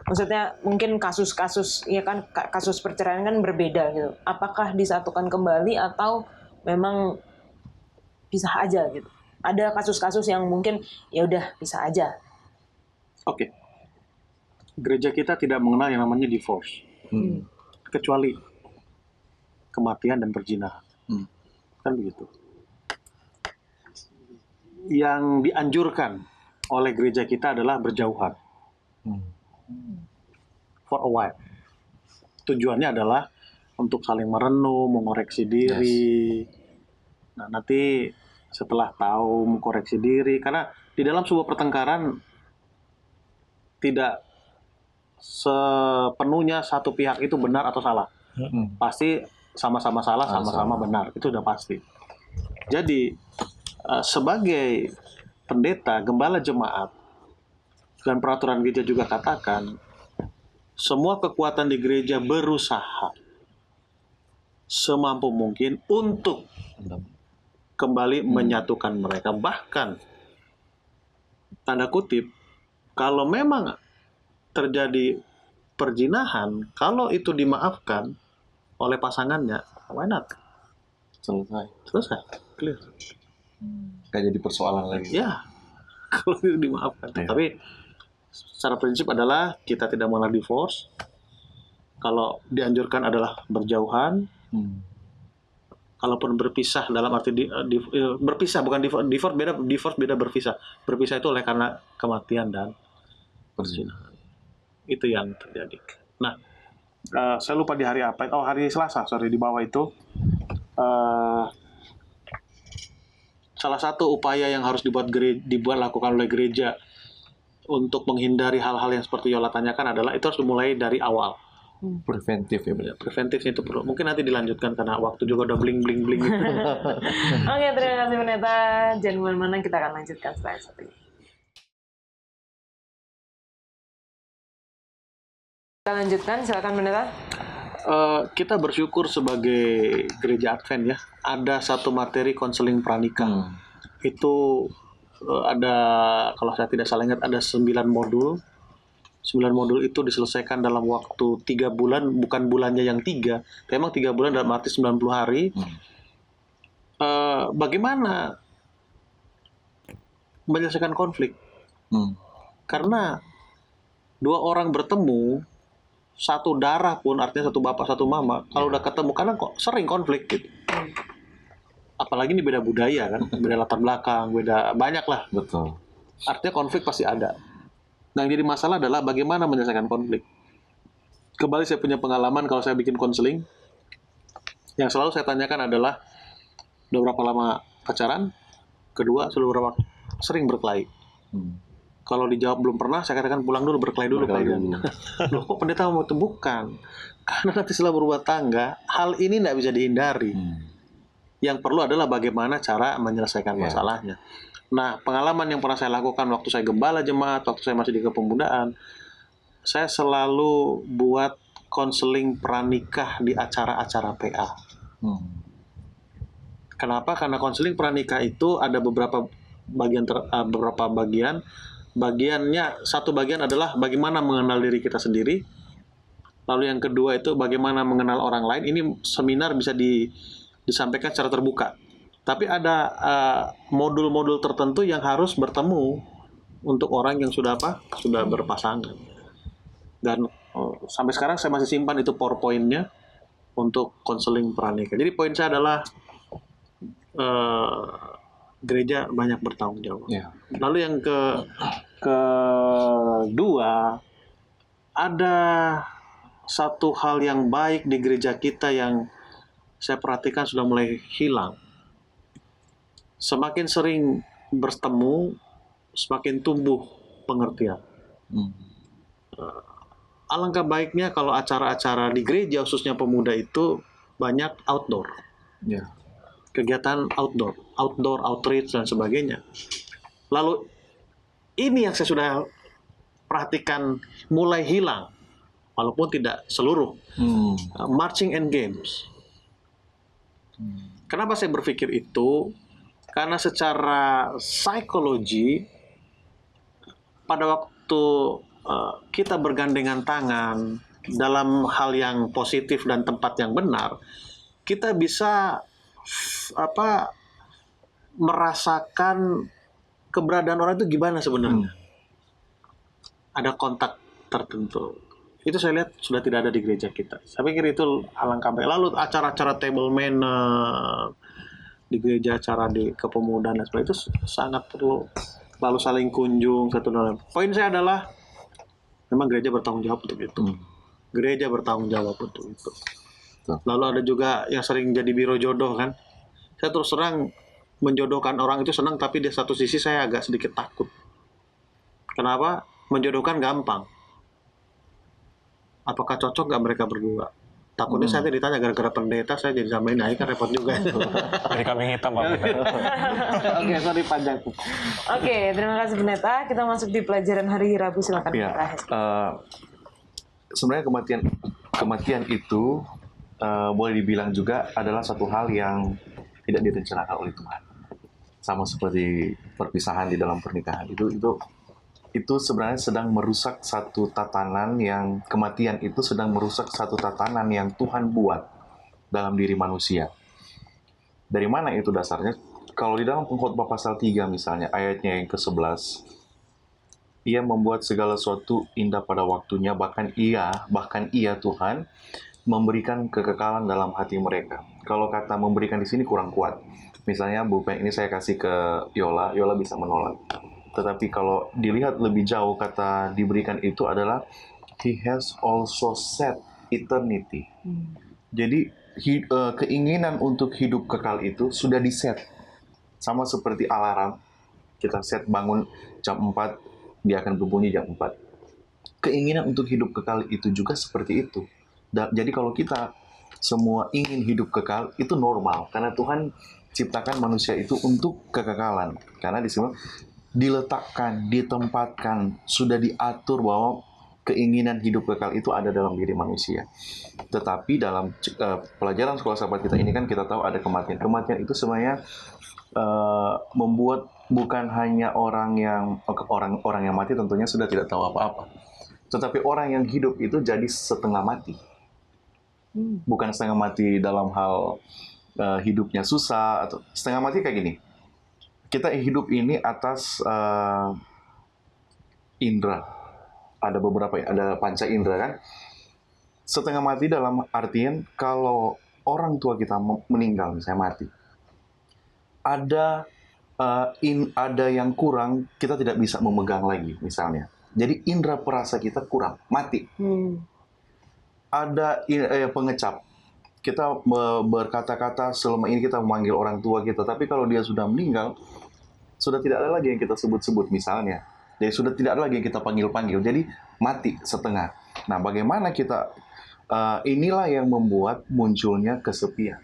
maksudnya mungkin kasus-kasus ya kan, kasus perceraian kan berbeda gitu. Apakah disatukan kembali atau memang pisah aja gitu? Ada kasus-kasus yang mungkin ya udah pisah aja. Oke. Gereja kita tidak mengenal yang namanya divorce. Kecuali kematian dan perzinahan. Kan begitu. Yang dianjurkan oleh gereja kita adalah berjauhan. For a while. Tujuannya adalah untuk saling merenung, mengoreksi diri. Nah, nanti setelah tahu mengkoreksi diri, karena di dalam sebuah pertengkaran tidak sepenuhnya satu pihak itu benar atau salah. Pasti sama-sama salah, sama-sama benar. Itu udah pasti. Jadi sebagai pendeta, gembala jemaat, dan peraturan gereja juga katakan, semua kekuatan di gereja berusaha semampu mungkin untuk kembali menyatukan mereka. Bahkan, tanda kutip, Kalau memang terjadi perzinahan, kalau itu dimaafkan oleh pasangannya, why not? Selesai, clear. Nggak jadi persoalan lagi. Ya, kalau itu dimaafkan. Iya. Tapi secara prinsip adalah kita tidak malah divorce. Kalau dianjurkan adalah berjauhan. Kalaupun berpisah dalam arti berpisah, bukan divorce beda berpisah. Berpisah itu oleh karena kematian dan perzinahan. Itu yang terjadi. Nah, saya lupa di hari apa. Oh, hari Selasa, di bawah itu. Salah satu upaya yang harus dilakukan oleh gereja untuk menghindari hal-hal yang seperti Yola tanyakan adalah itu harus dimulai dari awal. Preventif ya, benar. Preventifnya itu perlu. Mungkin nanti dilanjutkan karena waktu juga udah bling. Oke, terima kasih Pendeta. Jangan kemana-mana, kita akan lanjutkan setelah yang satu ini. Kita lanjutkan, silakan Pendeta. Kita bersyukur sebagai gereja Advent ya, ada satu materi konseling pranikah. Itu ada, kalau saya tidak salah ingat, ada 9 modul. 9 modul itu diselesaikan dalam waktu 3 bulan, bukan bulannya yang 3, memang 3 bulan dalam arti 90 hari. Bagaimana menyelesaikan konflik? Karena 2 orang bertemu, satu darah pun, artinya satu bapak satu mama, kalau udah ketemu kadang kok sering konflik gitu. Apalagi ini beda budaya kan, beda latar belakang, beda banyak lah. Betul. Artinya konflik pasti ada. Nah, yang jadi masalah adalah bagaimana menyelesaikan konflik. Kembali saya punya pengalaman kalau saya bikin konseling, yang selalu saya tanyakan adalah udah berapa lama pacaran, kedua sudah berapa sering berkelahi. Kalau dijawab belum pernah, saya katakan pulang dulu, berkelahi dulu kalian. Loh, kok pendeta mau itu? Bukan. Karena nanti setelah berumah tangga, hal ini tidak bisa dihindari. Yang perlu adalah bagaimana cara menyelesaikan masalahnya. Nah, pengalaman yang pernah saya lakukan waktu saya gembala jemaat, waktu saya masih di kepemudaan, saya selalu buat konseling pranikah di acara-acara PA. Kenapa? Karena konseling pranikah itu ada beberapa bagian. Bagiannya, satu bagian adalah bagaimana mengenal diri kita sendiri. Lalu yang kedua itu bagaimana mengenal orang lain. Ini seminar bisa disampaikan secara terbuka. Tapi ada modul-modul tertentu yang harus bertemu untuk orang yang sudah berpasangan. Dan sampai sekarang saya masih simpan itu PowerPoint-nya untuk konseling pranikah. Jadi poin saya adalah gereja banyak bertanggung jawab. Lalu yang kedua, ada satu hal yang baik di gereja kita yang saya perhatikan sudah mulai hilang. Semakin sering bertemu, semakin tumbuh pengertian. Alangkah baiknya kalau acara-acara di gereja, khususnya pemuda itu banyak outdoor. Kegiatan outdoor, outreach dan sebagainya. Lalu ini yang saya sudah perhatikan mulai hilang, walaupun tidak seluruh. Marching and games. Kenapa saya berpikir itu? Karena secara psikologi pada waktu kita bergandengan tangan dalam hal yang positif dan tempat yang benar, kita bisa merasakan keberadaan orang itu gimana sebenarnya. Ada kontak tertentu. Itu saya lihat sudah tidak ada di gereja kita. Saya pikir itu alangkah baik. Lalu acara-acara table manner di gereja, acara di kepemudaan dan sebagainya itu sangat perlu. Lalu saling kunjung satu dan lain. Poin saya adalah memang gereja bertanggung jawab untuk itu. Gereja bertanggung jawab untuk itu. Lalu ada juga yang sering jadi biro jodoh kan. Saya terus terang menjodohkan orang itu senang, tapi di satu sisi saya agak sedikit takut. Kenapa? Menjodohkan gampang. Apakah cocok nggak mereka berdua? Takutnya saya ditanya gara-gara pendeta saya jadi sama ini, kan repot juga. Dari kambing hitam, Pak. Oke, sorry panjang. Oke, terima kasih Pendeta. Kita masuk di pelajaran hari Rabu, silakan Pendeta. Sebenarnya kematian itu boleh dibilang juga adalah satu hal yang tidak direncanakan oleh Tuhan. Sama seperti perpisahan di dalam pernikahan itu itu sebenarnya sedang merusak satu tatanan yang kematian itu sedang merusak satu tatanan yang Tuhan buat dalam diri manusia. Dari mana itu dasarnya? Kalau di dalam Pengkhotbah pasal 3 misalnya, ayatnya yang ke-11, Ia membuat segala sesuatu indah pada waktunya, bahkan ia Tuhan memberikan kekekalan dalam hati mereka. Kalau kata memberikan di sini kurang kuat. Misalnya bukan ini saya kasih ke Yola bisa menolak. Tetapi kalau dilihat lebih jauh, kata diberikan itu adalah He has also set eternity. Jadi keinginan untuk hidup kekal itu sudah diset. Sama seperti alarm, kita set bangun jam 4, dia akan berbunyi jam 4. Keinginan untuk hidup kekal itu juga seperti itu. Jadi kalau kita semua ingin hidup kekal, itu normal. Karena Tuhan ciptakan manusia itu untuk kekekalan. Karena di sini diletakkan, ditempatkan, sudah diatur bahwa keinginan hidup kekal itu ada dalam diri manusia. Tetapi dalam pelajaran sekolah sahabat kita ini kan kita tahu ada kematian. Kematian itu sebenarnya membuat bukan hanya orang yang mati tentunya sudah tidak tahu apa-apa, tetapi orang yang hidup itu jadi setengah mati. Bukan setengah mati dalam hal hidupnya susah, atau setengah mati kayak gini. Kita hidup ini atas indera. Ada beberapa, ada panca indera kan. Setengah mati dalam artian kalau orang tua kita meninggal, misalnya mati, ada yang kurang, kita tidak bisa memegang lagi misalnya. Jadi indera perasa kita kurang, mati. Ada pengecap. Kita berkata-kata selama ini kita memanggil orang tua kita, tapi kalau dia sudah meninggal, sudah tidak ada lagi yang kita sebut-sebut misalnya. Jadi sudah tidak ada lagi yang kita panggil-panggil. Jadi mati setengah. Nah, bagaimana kita inilah yang membuat munculnya kesepian.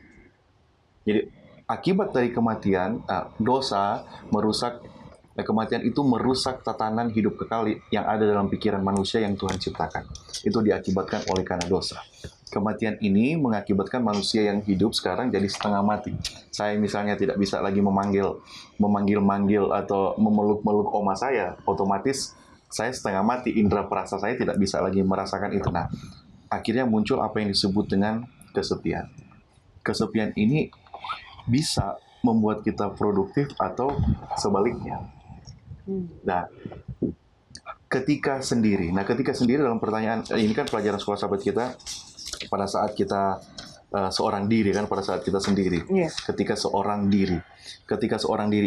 Jadi akibat dari kematian, dosa merusak, kematian itu merusak tatanan hidup kekal yang ada dalam pikiran manusia yang Tuhan ciptakan. Itu diakibatkan oleh karena dosa. Kematian ini mengakibatkan manusia yang hidup sekarang jadi setengah mati. Saya misalnya tidak bisa lagi memanggil-manggil atau memeluk-meluk oma saya, otomatis saya setengah mati, indera perasa saya tidak bisa lagi merasakan itu. Nah, akhirnya muncul apa yang disebut dengan kesepian. Kesepian ini bisa membuat kita produktif atau sebaliknya. Nah, ketika sendiri dalam pertanyaan ini kan pelajaran sekolah sahabat kita pada saat kita seorang diri kan, pada saat kita sendiri. Ketika seorang diri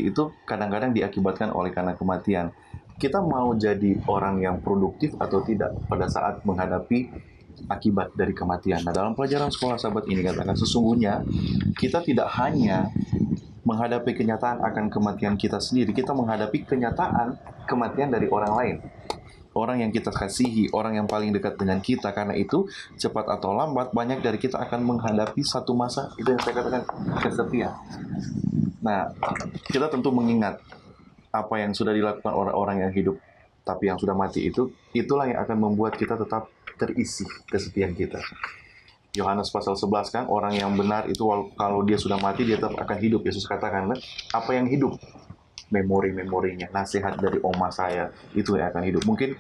itu kadang-kadang diakibatkan oleh karena kematian. Kita mau jadi orang yang produktif atau tidak pada saat menghadapi akibat dari kematian. Nah, dalam pelajaran sekolah sahabat ini katakan sesungguhnya kita tidak hanya menghadapi kenyataan akan kematian kita sendiri, kita menghadapi kenyataan kematian dari orang lain. Orang yang kita kasihi, orang yang paling dekat dengan kita. Karena itu, cepat atau lambat, banyak dari kita akan menghadapi satu masa, itu yang saya katakan, kesepian. Nah, kita tentu mengingat apa yang sudah dilakukan orang-orang yang hidup, tapi yang sudah mati itu, itulah yang akan membuat kita tetap terisi kesepian kita. Yohanes pasal 11 kan, orang yang benar itu kalau dia sudah mati, dia tetap akan hidup. Yesus katakan, apa yang hidup? Memori-memorinya, nasihat dari oma saya, itu yang akan hidup. Mungkin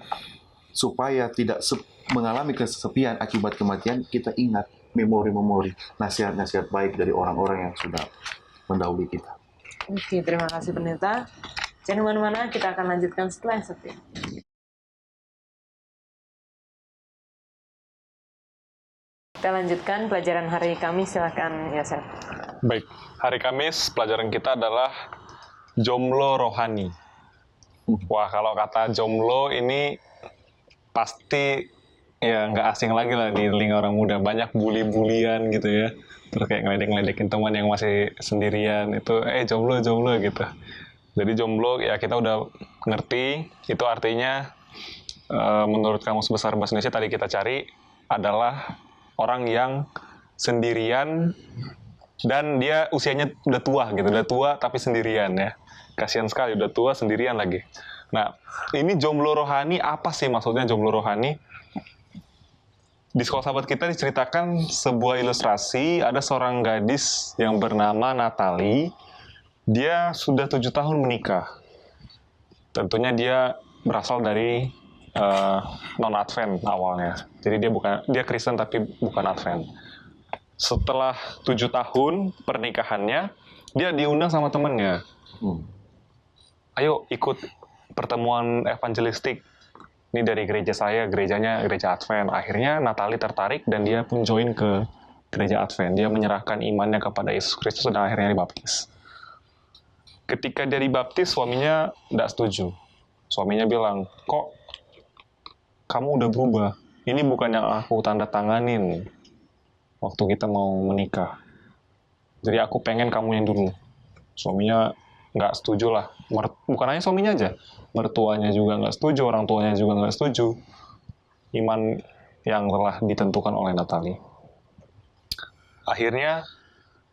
supaya tidak mengalami kesepian akibat kematian, kita ingat memori-memori, nasihat-nasihat baik dari orang-orang yang sudah mendahului kita. Oke, terima kasih pendeta. Jangan kemana-mana, kita akan lanjutkan setelah yang satu. Kita lanjutkan pelajaran hari Kamis, silakan Yosef. Baik, hari Kamis pelajaran kita adalah jomblo rohani. Wah, kalau kata jomblo ini pasti ya nggak asing lagi lah di telinga orang muda. Banyak bully-bulian gitu ya. Terus kayak ngeledek-ngeledekin teman yang masih sendirian. Itu, jomblo gitu. Jadi jomblo ya kita udah ngerti. Itu artinya menurut Kamus Besar Bahasa Indonesia tadi kita cari adalah orang yang sendirian dan dia usianya udah tua gitu. Udah tua tapi sendirian ya. Kasihan sekali, udah tua sendirian lagi. Nah, ini jomblo rohani, apa sih maksudnya jomblo rohani? Di sekolah sahabat kita diceritakan sebuah ilustrasi, ada seorang gadis yang bernama Natalie. Dia sudah 7 tahun menikah. Tentunya dia berasal dari non Advent awalnya. Jadi dia Kristen tapi bukan Advent. Setelah 7 tahun pernikahannya, dia diundang sama temannya. Ayo ikut pertemuan evangelistik. Ini dari gereja saya, gerejanya gereja Advent. Akhirnya Natalie tertarik dan dia pun join ke gereja Advent. Dia menyerahkan imannya kepada Yesus Kristus dan akhirnya dibaptis. Ketika dia dibaptis, suaminya tidak setuju. Suaminya bilang, kok kamu udah berubah? Ini bukan yang aku tanda tanganin waktu kita mau menikah. Jadi aku pengen kamu yang dulu. Suaminya nggak setuju lah. Bukan hanya suaminya aja, mertuanya juga nggak setuju, orang tuanya juga nggak setuju. Iman yang telah ditentukan oleh Natalie. Akhirnya,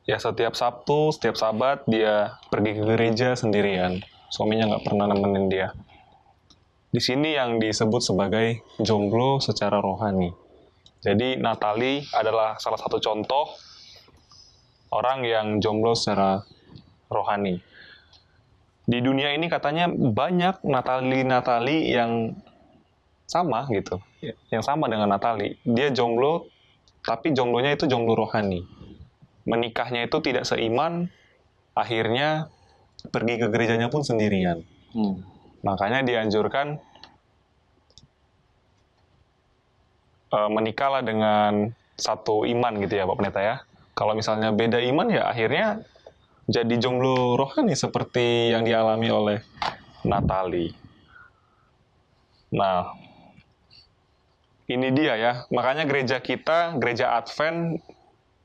ya setiap Sabtu, setiap Sabat, dia pergi ke gereja sendirian. Suaminya nggak pernah nemenin dia. Di sini yang disebut sebagai jomblo secara rohani. Jadi Natalie adalah salah satu contoh orang yang jomblo secara rohani. Di dunia ini katanya banyak Natalie yang sama gitu, yang sama dengan Natalie. Dia jomblo, tapi jomblonya itu jomblo rohani. Menikahnya itu tidak seiman, akhirnya pergi ke gerejanya pun sendirian. Makanya dianjurkan menikahlah dengan satu iman gitu ya Pak Pendeta ya. Kalau misalnya beda iman ya akhirnya jadi jomblo rohani seperti yang dialami oleh Natalie. Nah, ini dia ya. Makanya gereja kita, gereja Advent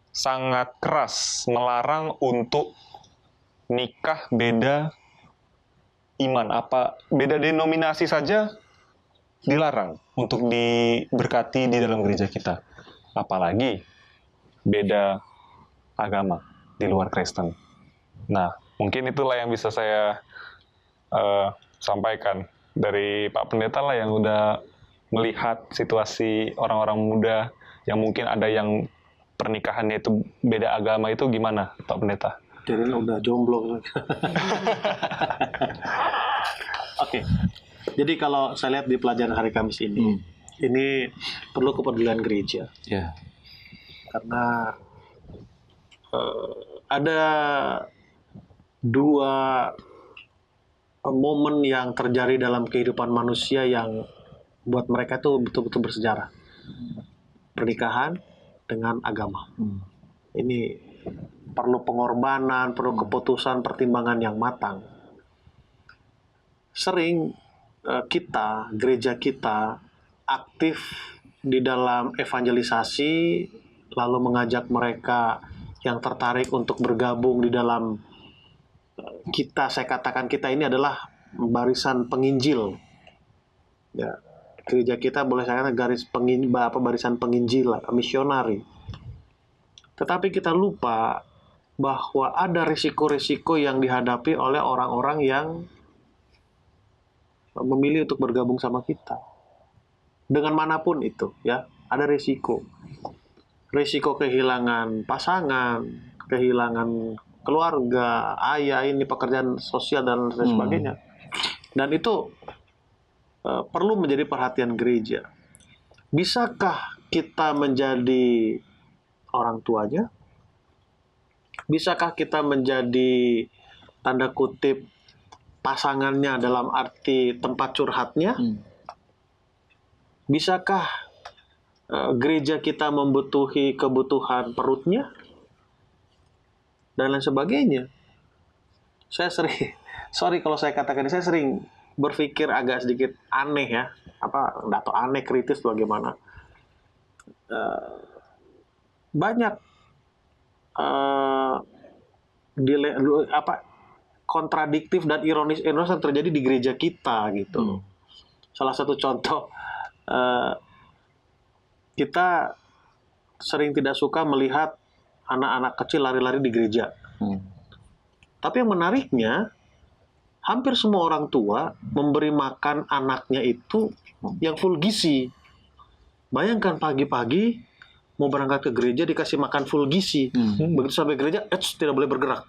sangat keras melarang untuk nikah beda iman. Beda denominasi saja dilarang untuk diberkati di dalam gereja kita. Apalagi beda agama di luar Kristen. Nah, mungkin itulah yang bisa saya sampaikan dari Pak Pendeta lah yang udah melihat situasi orang-orang muda yang mungkin ada yang pernikahannya itu beda agama itu gimana, Pak Pendeta? Jadi udah jomblo. Oke. Jadi kalau saya lihat di pelajaran hari Kamis ini perlu kepedulian gereja. Ya. Karena ada dua momen yang terjadi dalam kehidupan manusia yang buat mereka tuh betul-betul bersejarah. Pernikahan dengan agama. Ini perlu pengorbanan, perlu keputusan, pertimbangan yang matang. Sering kita, gereja kita, aktif di dalam evangelisasi, lalu mengajak mereka yang tertarik untuk bergabung di dalam kita, saya katakan kita ini adalah barisan penginjil. Ya, gereja kita boleh saya katakan barisan penginjil, misionari. Tetapi kita lupa bahwa ada risiko-risiko yang dihadapi oleh orang-orang yang memilih untuk bergabung sama kita. Dengan manapun itu, ya, ada risiko. Risiko kehilangan pasangan, kehilangan keluarga, ayah, ini pekerjaan sosial dan lain sebagainya. Dan itu perlu menjadi perhatian gereja. Bisakah kita menjadi orang tuanya? Bisakah kita menjadi tanda kutip pasangannya dalam arti tempat curhatnya? Bisakah gereja kita membutuhi kebutuhan perutnya? Dan lain sebagainya. Saya sering, sorry kalau saya katakan ini, saya sering berpikir agak sedikit aneh ya. Nggak tahu aneh, kritis bagaimana. Banyak kontradiktif dan ironis yang terjadi di gereja kita gitu. Salah satu contoh, kita sering tidak suka melihat anak-anak kecil lari-lari di gereja. Tapi yang menariknya, hampir semua orang tua memberi makan anaknya itu yang full gizi. Bayangkan pagi-pagi mau berangkat ke gereja dikasih makan full gizi. Begitu sampai gereja, tidak boleh bergerak.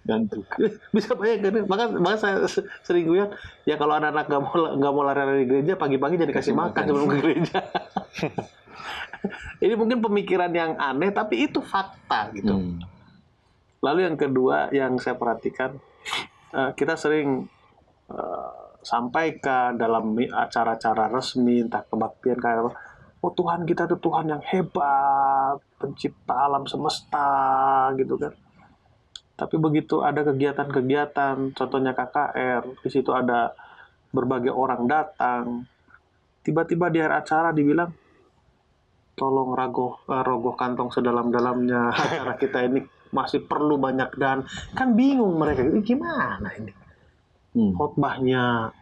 Ngantuk. Bisa bayangkan, maka saya sering bilang, ya kalau anak-anak nggak mau lari dari gereja, pagi-pagi jadi kasih makan sebelum ke gereja. Ini mungkin pemikiran yang aneh, tapi itu fakta gitu. Lalu yang kedua yang saya perhatikan, kita sering sampaikan dalam acara-acara resmi, entah kebaktian kayak apa, oh Tuhan kita itu Tuhan yang hebat, pencipta alam semesta gitu kan. Tapi begitu ada kegiatan-kegiatan, contohnya KKR, di situ ada berbagai orang datang, tiba-tiba di akhir acara dibilang, tolong rogoh kantong sedalam-dalamnya, acara kita ini masih perlu banyak dan kan bingung mereka, ini gimana ini? Khotbahnya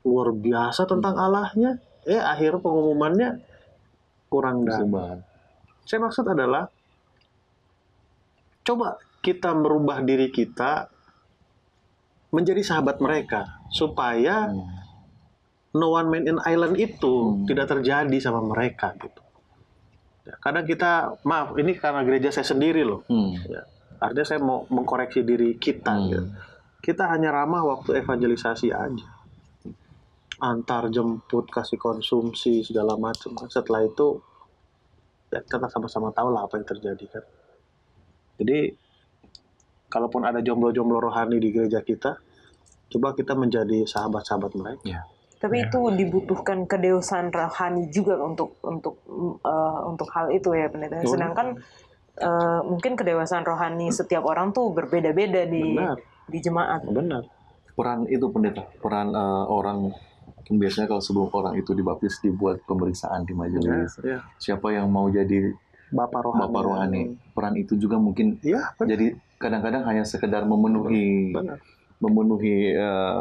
luar biasa tentang Allahnya, akhir pengumumannya kurang dana. Saya maksud adalah, coba kita merubah diri kita menjadi sahabat mereka supaya no one man in island itu tidak terjadi sama mereka gitu. Ya, kadang kita, maaf ini karena gereja saya sendiri loh. Ya, artinya saya mau mengkoreksi diri kita. Gitu. Kita hanya ramah waktu evangelisasi aja, antar jemput, kasih konsumsi segala macam. Setelah itu ya kita sama-sama tahu lah apa yang terjadi kan. Jadi kalaupun ada jomblo-jomblo rohani di gereja kita, coba kita menjadi sahabat-sahabat mereka. Ya. Tapi itu dibutuhkan kedewasaan rohani juga untuk hal itu ya pendeta. Sedangkan mungkin kedewasaan rohani setiap orang tuh berbeda-beda di jemaat. Benar. Peran itu pendeta, peran orang biasanya kalau sebelum orang itu dibaptis dibuat pemeriksaan di majelis. Ya. Siapa yang mau jadi Bapak rohani. Peran itu juga mungkin jadi kadang-kadang hanya sekedar memenuhi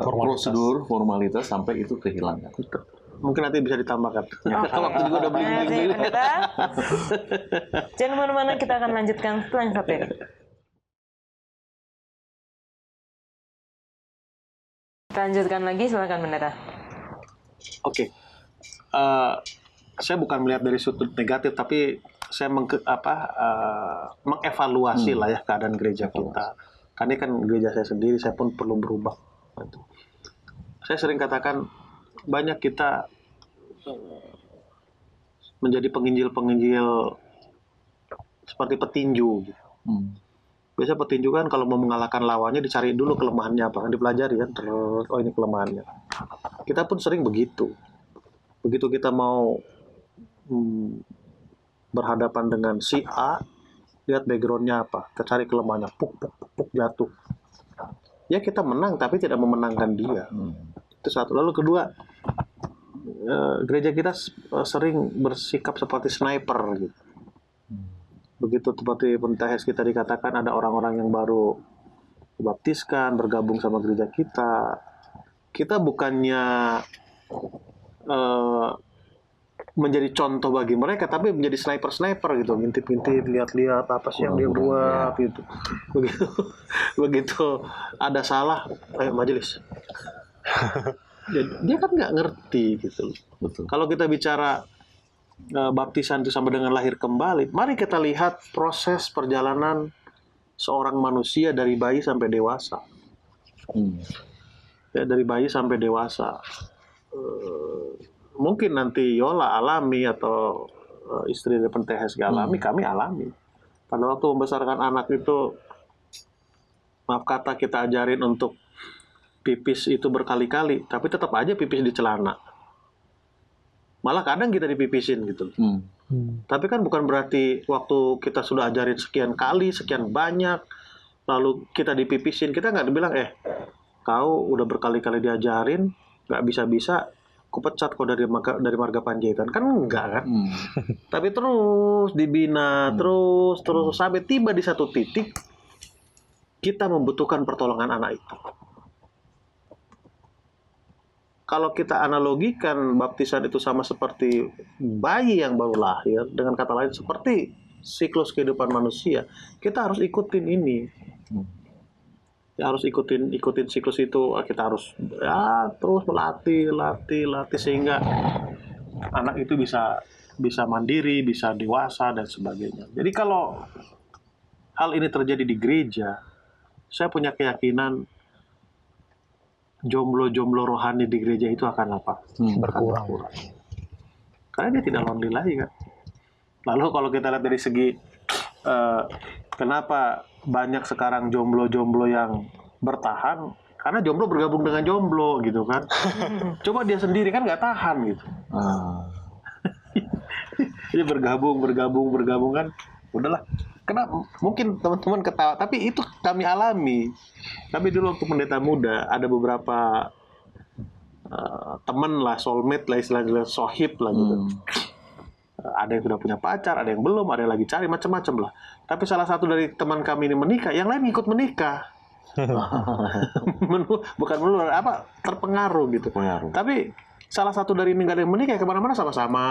prosedur formalitas sampai itu kehilangan. Mungkin nanti bisa ditambahkan. Waktu juga udah beli. Jangan kemana-mana, kita akan lanjutkan setelah yang satu ini. Kita lanjutkan lagi, silakan pendeta. Oke. Saya bukan melihat dari sudut negatif, tapi saya mengevaluasi lah ya keadaan gereja kita. Karena ini kan gereja saya sendiri, saya pun perlu berubah. Saya sering katakan, banyak kita menjadi penginjil-penginjil seperti petinju. Gitu. Biasa petinju kan kalau mau mengalahkan lawannya dicari dulu kelemahannya apa, kan dipelajari kan, terus oh ini kelemahannya. Kita pun sering begitu. Begitu kita mau berhadapan dengan si A, lihat backgroundnya apa, kita cari kelemahannya, puk jatuh. Ya kita menang, tapi tidak memenangkan dia. Itu satu. Lalu kedua, gereja kita sering bersikap seperti sniper gitu. Begitu seperti pentahs kita dikatakan ada orang-orang yang baru dibaptiskan, bergabung sama gereja kita. Kita bukannya menjadi contoh bagi mereka, tapi menjadi sniper gitu, ngintip-ngintip, lihat-lihat apa sih yang dia buat gitu. Begitu ada salah, majelis. Dia kan nggak ngerti gitu. Betul. Kalau kita bicara baptisan itu sama dengan lahir kembali, mari kita lihat proses perjalanan seorang manusia dari bayi sampai dewasa. Ya, dari bayi sampai dewasa. Mungkin nanti Yola alami atau istri dari pentahs alami, kami alami. Pada waktu membesarkan anak itu, maaf kata kita ajarin untuk pipis itu berkali-kali, tapi tetap aja pipis di celana. Malah kadang kita dipipisin gitu. Tapi kan bukan berarti waktu kita sudah ajarin sekian kali, sekian banyak, lalu kita dipipisin, kita nggak dibilang, kau udah berkali-kali diajarin, nggak bisa-bisa, kupecat kau dari marga Panjaitan. Kan enggak kan? Tapi terus dibina, terus sampai tiba di satu titik kita membutuhkan pertolongan anak itu. Kalau kita analogikan baptisan itu sama seperti bayi yang baru lahir, dengan kata lain seperti siklus kehidupan manusia, kita harus ikutin ini. Ya, harus ikutin siklus itu. Kita harus terus melatih sehingga anak itu bisa mandiri, bisa dewasa dan sebagainya. Jadi kalau hal ini terjadi di gereja, saya punya keyakinan jomblo-jomblo rohani di gereja itu akan apa? Akan berkurang. Karena dia tidak lonely lagi kan. Lalu kalau kita lihat dari segi kenapa banyak sekarang jomblo-jomblo yang bertahan, karena jomblo bergabung dengan jomblo gitu kan. Coba dia sendiri kan nggak tahan gitu. Jadi bergabung kan, udahlah. Kenapa? Mungkin teman-teman ketawa, tapi itu kami alami. Kami dulu waktu pendeta muda ada beberapa teman lah, soulmate lah, istilahnya sohib lah gitu. Ada yang sudah punya pacar, ada yang belum, ada yang lagi cari, macam-macam lah. Tapi salah satu dari teman kami ini menikah, yang lain ikut menikah. Bukan melulu, terpengaruh gitu. Tapi salah satu dari ini nggak ada yang menikah, kemana-mana sama-sama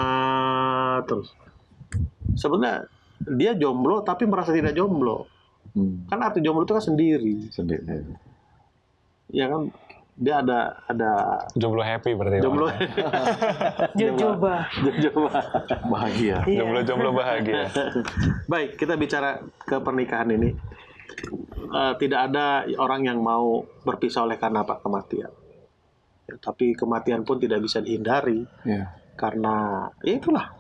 terus. Sebenarnya dia jomblo tapi merasa tidak jomblo. Kan arti jomblo itu kan sendiri. Ya kan, dia ada jomblo happy berarti. Jomblo. Jojoba. Bahagia. Jomblo bahagia. Baik, kita bicara ke pernikahan ini. Tidak ada orang yang mau berpisah oleh karena apa? Kematian. Ya, tapi kematian pun tidak bisa dihindari. Karena ya itulah.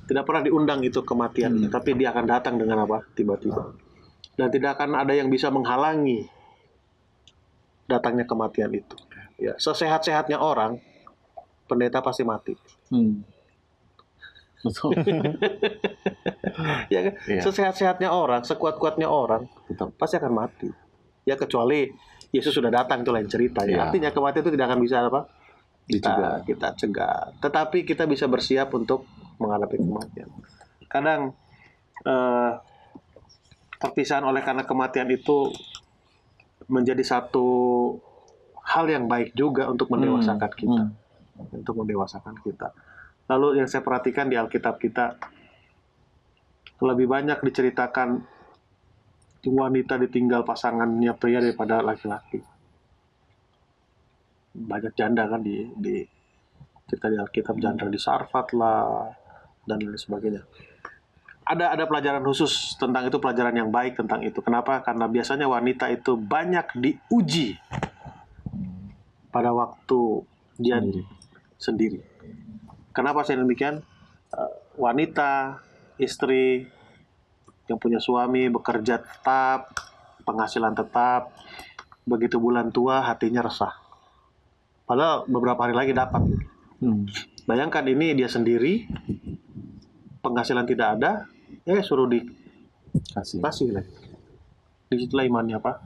Tidak pernah diundang itu kematian, tapi dia akan datang dengan apa? Tiba-tiba. Dan tidak akan ada yang bisa menghalangi datangnya kematian itu. Ya, sesehat-sehatnya orang, pendeta pasti mati. Betul. Ya kan? Sesehat-sehatnya orang, sekuat-kuatnya orang, pasti akan mati. Ya kecuali Yesus sudah datang, itu lain cerita. Ya. Artinya kematian itu tidak akan bisa apa? Kita cegah. Tetapi kita bisa bersiap untuk menghadapi kematian. Kadang perpisahan oleh karena kematian itu menjadi satu hal yang baik juga untuk mendewasakan kita. Untuk mendewasakan kita. Lalu yang saya perhatikan di Alkitab kita, lebih banyak diceritakan wanita ditinggal pasangannya pria daripada laki-laki. Banyak janda kan di cerita di Alkitab, janda di Sarfat lah dan lain sebagainya. Ada pelajaran khusus tentang itu, pelajaran yang baik tentang itu. Kenapa? Karena biasanya wanita itu banyak diuji pada waktu dia sendiri. Kenapa saya demikian? Wanita, istri yang punya suami, bekerja tetap, penghasilan tetap, begitu bulan tua hatinya resah. Padahal beberapa hari lagi dapat. Bayangkan ini dia sendiri, penghasilan tidak ada, suruh dikasih lagi. Disitulah imannya apa?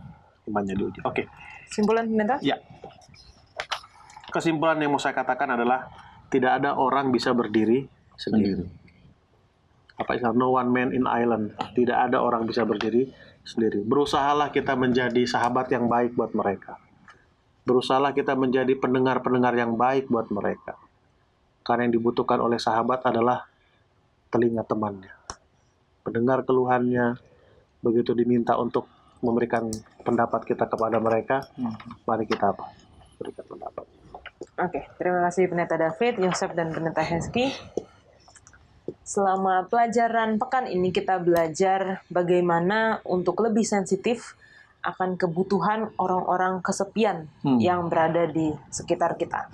Imannya diuji. Oke. Simpulan pendeta? Ya. Kesimpulan yang mau saya katakan adalah tidak ada orang bisa berdiri sendiri. Apa istilah no one man in island? Tidak ada orang bisa berdiri sendiri. Berusahalah kita menjadi sahabat yang baik buat mereka. Berusahalah kita menjadi pendengar-pendengar yang baik buat mereka. Karena yang dibutuhkan oleh sahabat adalah telinga temannya. Mendengar keluhannya, begitu diminta untuk memberikan pendapat kita kepada mereka, mari kita berikan pendapat. Oke, terima kasih Pendeta David, Yosef, dan Pendeta Hezki. Selama pelajaran pekan ini kita belajar bagaimana untuk lebih sensitif akan kebutuhan orang-orang kesepian yang berada di sekitar kita.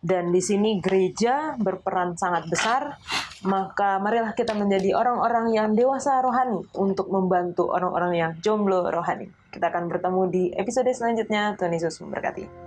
Dan di sini gereja berperan sangat besar, maka marilah kita menjadi orang-orang yang dewasa rohani untuk membantu orang-orang yang jomblo rohani. Kita akan bertemu di episode selanjutnya. Tuhan Yesus memberkati.